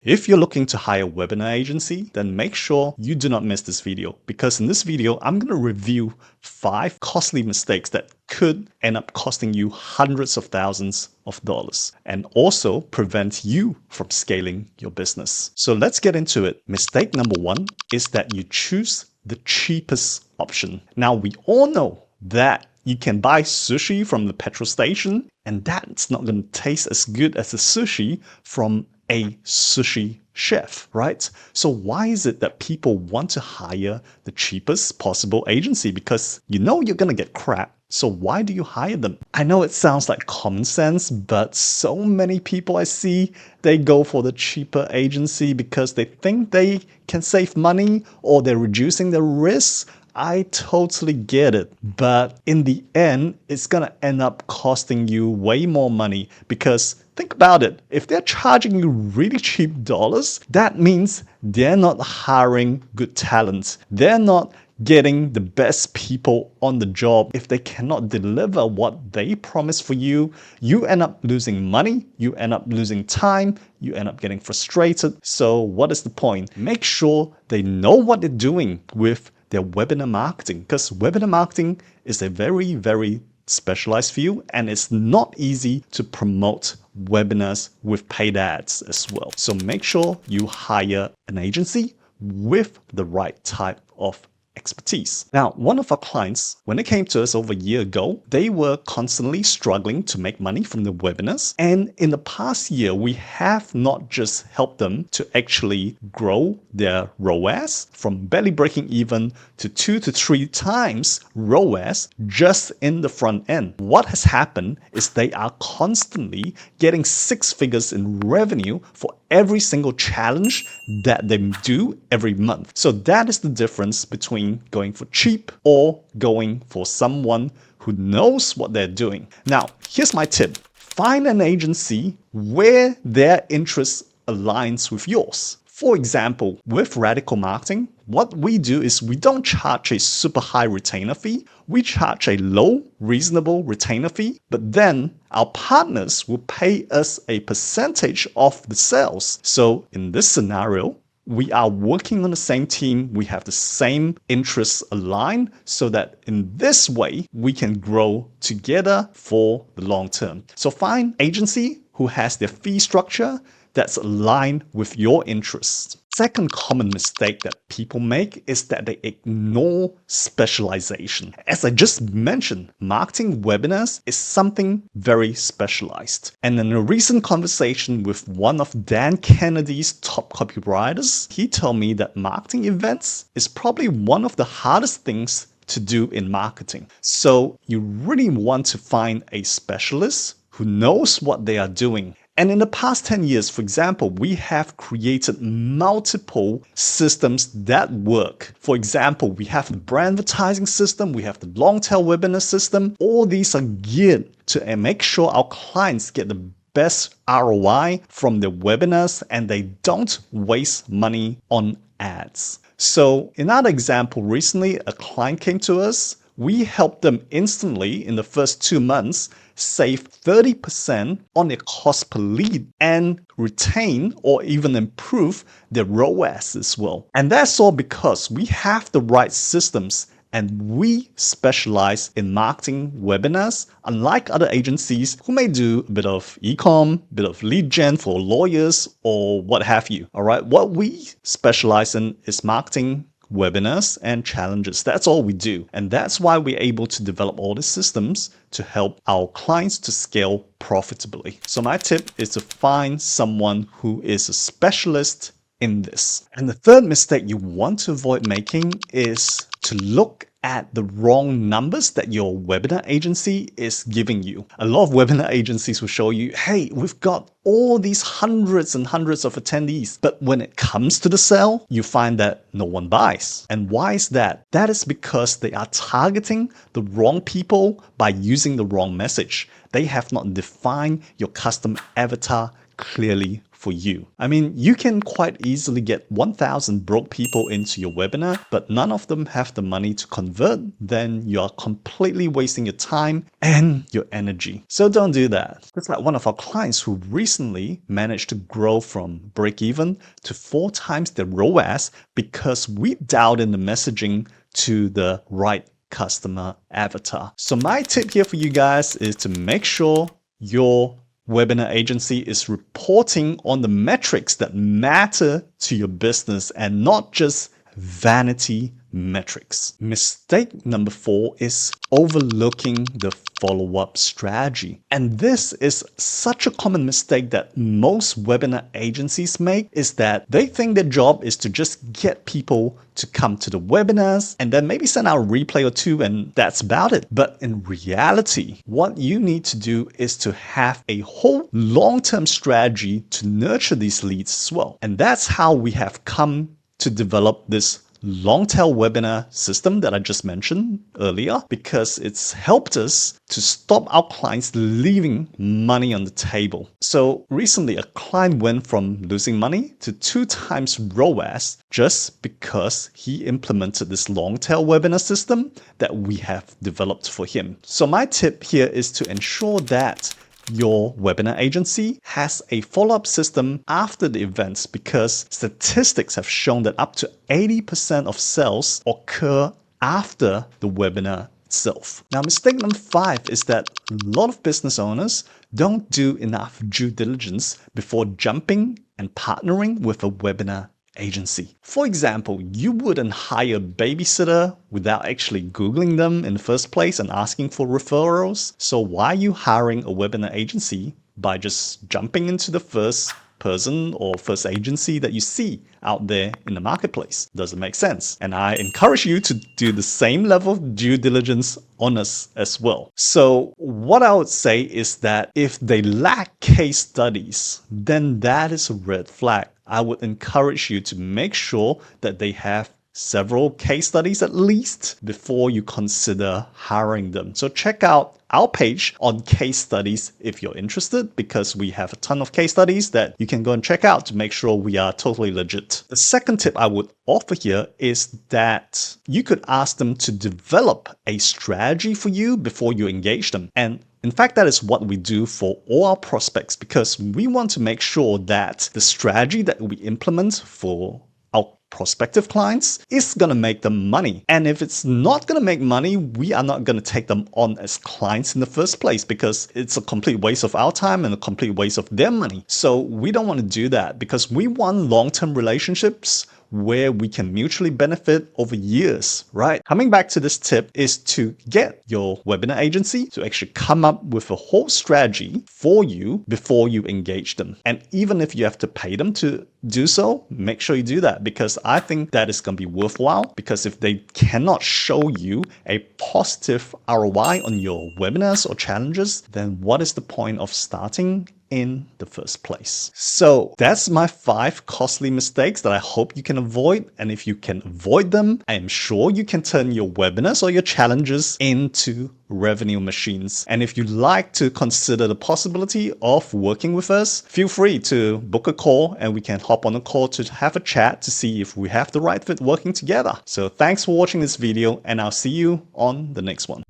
If you're looking to hire a webinar agency, then make sure you do not miss this video, because in this video, I'm going to review 5 costly mistakes that could end up costing you hundreds of thousands of dollars and also prevent you from scaling your business. So let's get into it. Mistake number 1 is that you choose the cheapest option. Now, we all know that you can buy sushi from the petrol station, and that's not going to taste as good as the sushi from a sushi chef, right? So why is it that people want to hire the cheapest possible agency? Because you know you're going to get crap. So why do you hire them? I know it sounds like common sense, but so many people I see, they go for the cheaper agency because they think they can save money or they're reducing the risks. I totally get it, but in the end, it's gonna end up costing you way more money, because think about it. If they're charging you really cheap dollars, that means they're not hiring good talent. They're not getting the best people on the job. If they cannot deliver what they promise for you, you end up losing money, you end up losing time, you end up getting frustrated. So what is the point? Make sure they know what they're doing with their webinar marketing, because webinar marketing is a very, very specialized field, and it's not easy to promote webinars with paid ads as well. So make sure you hire an agency with the right type of expertise. Now, one of our clients, when they came to us over a year ago, they were constantly struggling to make money from the webinars. And in the past year, we have not just helped them to actually grow their ROAS from barely breaking even to 2 to 3 times ROAS just in the front end. What has happened is they are constantly getting 6 figures in revenue for every single challenge that they do every month. So that is the difference between going for cheap or going for someone who knows what they're doing. Now, here's my tip. Find an agency where their interest aligns with yours. For example, with Radical Marketing, what we do is we don't charge a super high retainer fee. We charge a low, reasonable retainer fee, but then our partners will pay us a percentage of the sales. So in this scenario, we are working on the same team. We have the same interests aligned, so that in this way, we can grow together for the long term. So find agency who has their fee structure that's aligned with your interests. Second common mistake that people make is that they ignore specialization. As I just mentioned, marketing webinars is something very specialized. And in a recent conversation with one of Dan Kennedy's top copywriters, he told me that marketing events is probably one of the hardest things to do in marketing. So you really want to find a specialist who knows what they are doing. And in the past 10 years, for example, we have created multiple systems that work. For example, we have the brand advertising system, we have the long tail webinar system. All these are geared to make sure our clients get the best ROI from their webinars and they don't waste money on ads. So another example, recently a client came to us. We helped them instantly in the first 2 months save 30% on their cost per lead and retain or even improve their ROAS as well. And that's all because we have the right systems and we specialize in marketing webinars, unlike other agencies who may do a bit of e-com, a bit of lead gen for lawyers or what have you. All right, what we specialize in is marketing webinars and challenges. That's all we do. And that's why we're able to develop all the systems to help our clients to scale profitably. So my tip is to find someone who is a specialist in this. And the third mistake you want to avoid making is to look at the wrong numbers that your webinar agency is giving you. A lot of webinar agencies will show you, hey, we've got all these hundreds and hundreds of attendees. But when it comes to the sale, you find that no one buys. And why is that? That is because they are targeting the wrong people by using the wrong message. They have not defined your custom avatar clearly for you. I mean, you can quite easily get 1,000 broke people into your webinar, but none of them have the money to convert, then you are completely wasting your time and your energy. So don't do that. It's like one of our clients who recently managed to grow from break even to 4 times their ROAS because we dialed in the messaging to the right customer avatar. So my tip here for you guys is to make sure your webinar agency is reporting on the metrics that matter to your business and not just vanity metrics. Mistake number 4 is overlooking the follow-up strategy. And this is such a common mistake that most webinar agencies make, is that they think their job is to just get people to come to the webinars and then maybe send out a replay or 2 and that's about it. But in reality, what you need to do is to have a whole long-term strategy to nurture these leads as well. And that's how we have come to develop this long tail webinar system that I just mentioned earlier, because it's helped us to stop our clients leaving money on the table. So recently a client went from losing money to 2 times ROAS just because he implemented this long tail webinar system that we have developed for him. So my tip here is to ensure that your webinar agency has a follow-up system after the events, because statistics have shown that up to 80% of sales occur after the webinar itself. Now, mistake number 5 is that a lot of business owners don't do enough due diligence before jumping and partnering with a webinar agency. For example, you wouldn't hire a babysitter without actually Googling them in the first place and asking for referrals. So why are you hiring a webinar agency by just jumping into the first person or first agency that you see out there in the marketplace? Doesn't make sense. And I encourage you to do the same level of due diligence on us as well. So what I would say is that if they lack case studies, then that is a red flag. I would encourage you to make sure that they have several case studies at least before you consider hiring them. So check out our page on case studies if you're interested, because we have a ton of case studies that you can go and check out to make sure we are totally legit. The second tip I would offer here is that you could ask them to develop a strategy for you before you engage them. And in fact, that is what we do for all our prospects, because we want to make sure that the strategy that we implement for our prospective clients is going to make them money. And if it's not going to make money, we are not going to take them on as clients in the first place, because it's a complete waste of our time and a complete waste of their money. So we don't want to do that, because we want long-term relationships where we can mutually benefit over years, right? Coming back to this tip is to get your webinar agency to actually come up with a whole strategy for you before you engage them. And even if you have to pay them to do so, make sure you do that, because I think that is going to be worthwhile. Because if they cannot show you a positive ROI on your webinars or challenges, then what is the point of starting in the first place? So that's my 5 costly mistakes that I hope you can avoid. And if you can avoid them, I am sure you can turn your webinars or your challenges into revenue machines. And if you'd like to consider the possibility of working with us, feel free to book a call and we can hop on a call to have a chat to see if we have the right fit working together. So thanks for watching this video, and I'll see you on the next one.